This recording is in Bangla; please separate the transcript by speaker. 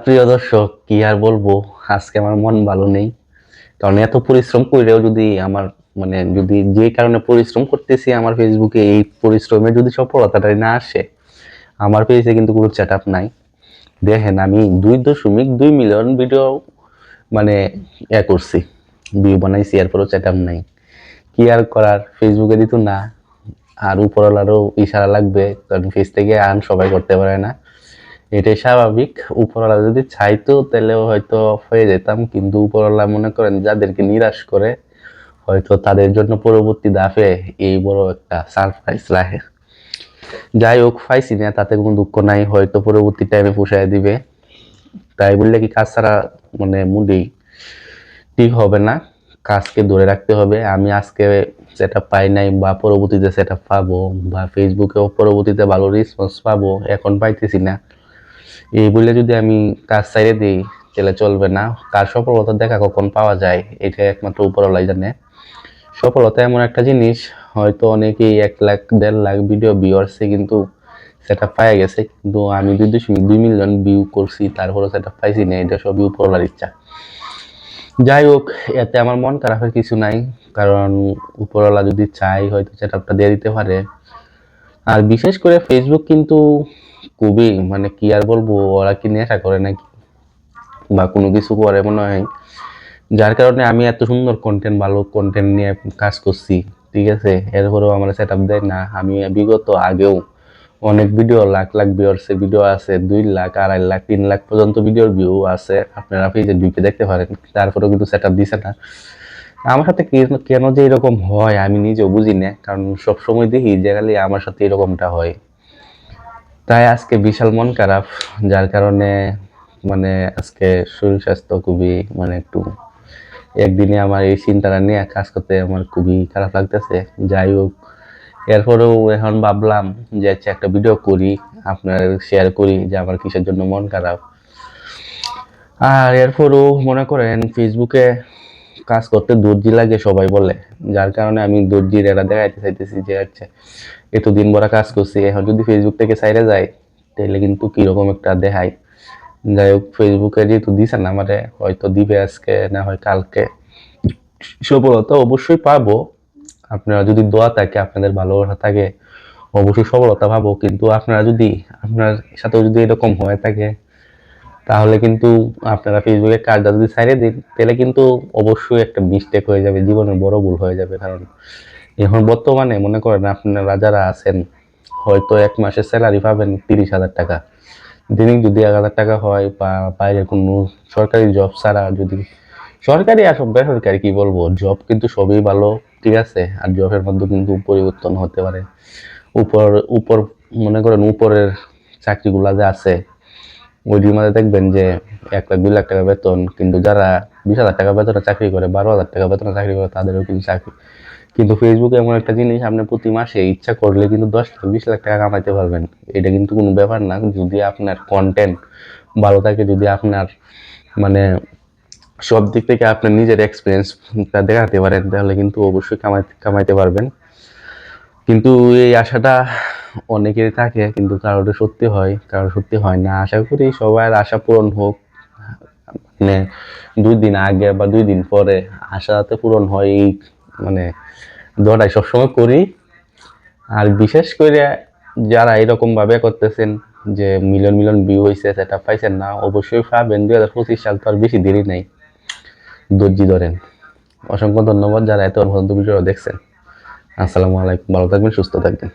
Speaker 1: প্রিয় দর্শক, কি আর বলবো? আজকে আমার মন ভালো নেই। কারণ এত পরিশ্রম কইরেও যদি আমার যদি যে কারণে পরিশ্রম করতেছি আমার ফেসবুকে, এই পরিশ্রমে যদি সফলতাটাই না আসে, আমার পেজে কিন্তু কোনো সেটআপ নাই। দেখেন, আমি 2.2 মিলিয়ন ভিডিও মানে করছি, ভিউ বানাইছি, এরপরও সেটআপ নাই। কি আর করার, ফেসবুকে দিত না। আর উপরওয়ালারও ইশারা লাগবে, কারণ ফেস থেকে আর্ন সবাই করতে পারে না। এটাই স্বাভাবিক। উপরওয়ালা যদি চাইতো তাহলেও হয়তো হয়ে যেতাম, কিন্তু উপরওয়ালা মনে করেন যাদেরকে নিরাশ করে, হয়তো তাদের জন্য পরবর্তী ধাপে এই বড় একটা সারপ্রাইজ রাখে। যাই হোক, পাইছি না, তাতে কোনো দুঃখ নাই, হয়তো পরবর্তী টাইমে পুষায় দিবে। তাই বললে কি কাজ ছাড়া মুডি ঠিক হবে না। কাজকে ধরে রাখতে হবে। আমি আজকে সেটা পাই নাই, বা পরবর্তীতে সেটা পাবো, বা ফেসবুকেও পরবর্তীতে ভালো রেসপন্স পাবো, এখন পাইতেছি না। এই বলে যদি আমি কাজ ছাইড়ে দিই তাহলে চলবে না। কার সফলতা দেখা কখন পাওয়া যায় এটা একমাত্র উপরওয়ালাই জানে। সফলতা এমন একটা জিনিস, হয়তো অনেকেই 1 লাখ 1.5 লাখ ভিডিও ভিউয়ার্সে কিন্তু সেটা পাই গেছে, কিন্তু আমি 2.2 মিলিয়ন ভিউ করছি, তারপরে সেটা পাইছি না। এটা সবই উপরওয়ালার ইচ্ছা। যাই হোক, এতে আমার মন খারাপের কিছু নাই, কারণ উপরওয়ালা যদি চাই হয়তো সেটআপটা দিয়ে দিতে পারে। আর বিশেষ করে ফেসবুক কিন্তু খুবই কি আর বলবো, ওরা কি নেশা করে নাকি বা কোনো কিছু করে মনে হয়, যার কারণে আমি এত সুন্দর কন্টেন্ট, ভালো কন্টেন্ট নিয়ে কাজ করছি, ঠিক আছে, এরপরেও আমার সেটআপ দেয় না। আমি বিগত আগেও অনেক ভিডিও, লাখ লাখ ভিউয়ার্সের ভিডিও আছে, 2 লাখ, 2.5 লাখ, 3 লাখ পর্যন্ত ভিডিওর ভিউ আছে, আপনারা পেজে ঢুকে দেখতে পারেন। তারপরেও কিন্তু সেটআপ দিছে না। আমার সাথে কেন যে এরকম হয় আমি নিজেও বুঝি না, কারণ সবসময় দেখি যে খালি আমার সাথে এরকমটা হয়। তাই আজকে বিশাল মন খারাপ, যার কারণে আজকে শরীর স্বাস্থ্য খুবই একটু, একদিনে আমার এই চিন্তাটা নিয়ে কাজ করতে আমার খুবই খারাপ লাগতেছে। যাই হোক, এরপরেও এখন ভাবলাম যে আচ্ছা একটা ভিডিও করি, আপনার শেয়ার করি যে আমার কিসের জন্য মন খারাপ। আর এরপরেও মনে করেন ফেসবুকে কাজ করতে ধৈর্য লাগে সবাই বলে, যার কারণে আমি ধৈর্যের এটা দেখাইতে চাইতেছি যে আচ্ছা এতদিন বড় কাজ করছি, এখন যদি ফেসবুক থেকে সাইডে যায় তাহলে কিন্তু কিরকম একটা দেখাই। যাই হোক, ফেসবুকে যেহেতু দিছে না আমারে, হয়তো দিবে আজকে না হয় কালকে। সফলতা অবশ্যই পাবো, আপনারা যদি দোয়া থাকে, আপনাদের ভালোবাসা থাকে, অবশ্যই সফলতা পাবো। কিন্তু আপনারা যদি, আপনার সাথেও যদি এরকম হয়ে থাকে, তাহলে কিন্তু আপনারা ফেসবুকে কাজটা যদি ছাইড়ে দিন তাহলে কিন্তু অবশ্যই একটা মিস্টেক হয়ে যাবে, জীবনের বড় ভুল হয়ে যাবে। কারণ এখন বর্তমানে মনে করেন আপনারা যারা আছেন, হয়তো 1 মাসের স্যালারি পাবেন 30,000 টাকা। দিনে যদি 1,000 টাকা হয়, বা বাইরে কোনো সরকারি জব ছাড়া যদি, সরকারি আসুক বেসরকারি কি বলবো, জব কিন্তু সবই ভালো, ঠিক আছে। আর জবের মধ্যে কিন্তু পরিবর্তন হতে পারে। উপর উপর মনে করেন উপরের চাকরিগুলা যে আছে, ওইটির মধ্যে দেখবেন যে 1 লাখ 2 লাখ টাকা বেতন, কিন্তু যারা 20,000 টাকা বেতনে চাকরি করে, 12,000 টাকা বেতনে চাকরি করে, তাদেরও কিন্তু চাকরি। কিন্তু ফেসবুক এমন একটা জিনিস, আপনি প্রতি মাসে ইচ্ছা করলে কিন্তু 10 লাখ 20 লাখ টাকা কামাইতে পারবেন। এটা কিন্তু কোনো ব্যাপার না, যদি আপনার কন্টেন্ট ভালো থাকে, যদি আপনার মানে সব দিক থেকে আপনার নিজের এক্সপিরিয়েন্সটা দেখাতে পারেন, তাহলে কিন্তু অবশ্যই কামাইতে পারবেন। কিন্তু এই আশাটা অনেকেরই থাকে, কিন্তু কারোর সত্যি হয়, কারোর সত্যি হয় না। আশা করি সবার আশা পূরণ হোক। মানে 2 দিন আগে বা 2 দিন পরে আশা যাতে পূরণ হয়, এই মানে দোয়াটাই সবসময় করি। আর বিশেষ করে যারা এরকম ভাবে করতেছেন যে মিলিয়ন মিলিয়ন ভিউ হয়েছে, সেটা পাইছেন না, অবশ্যই পাবেন। 2025 সাল তো আর বেশি দেরি নাই, ধৈর্য ধরেন। অসংখ্য ধন্যবাদ যারা এত পর্যন্ত ভিডিও দেখছেন। আসসালামু আলাইকুম, ভালো থাকবেন, সুস্থ থাকবেন।